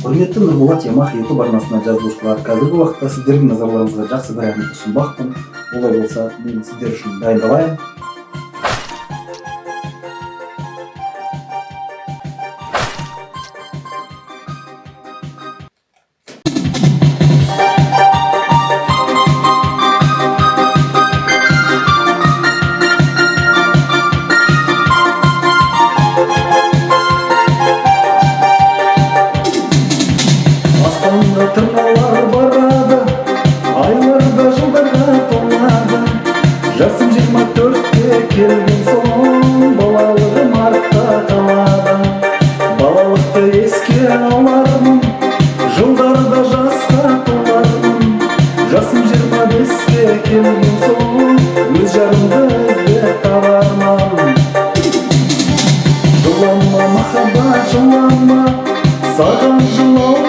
Құрметті Нұрболат Ямах YouTube арнасына жазылушылар, қазіргі уақытта сіздердің назарларыңызға жақсы бір әнді ұсынбақпын. Олай болса, мен сіздер үшін дайындалайын. Тырналар барады, айларда жылдарға толады. Жасым 24-ке келген соң, балалығым артта қалады. Балалықты еске алармын, жылдарда жасқа толармын. Жасым 25-ке келген соң, өз жарымды іздеп табармын. Жылама махаббат, жылама, саған жылау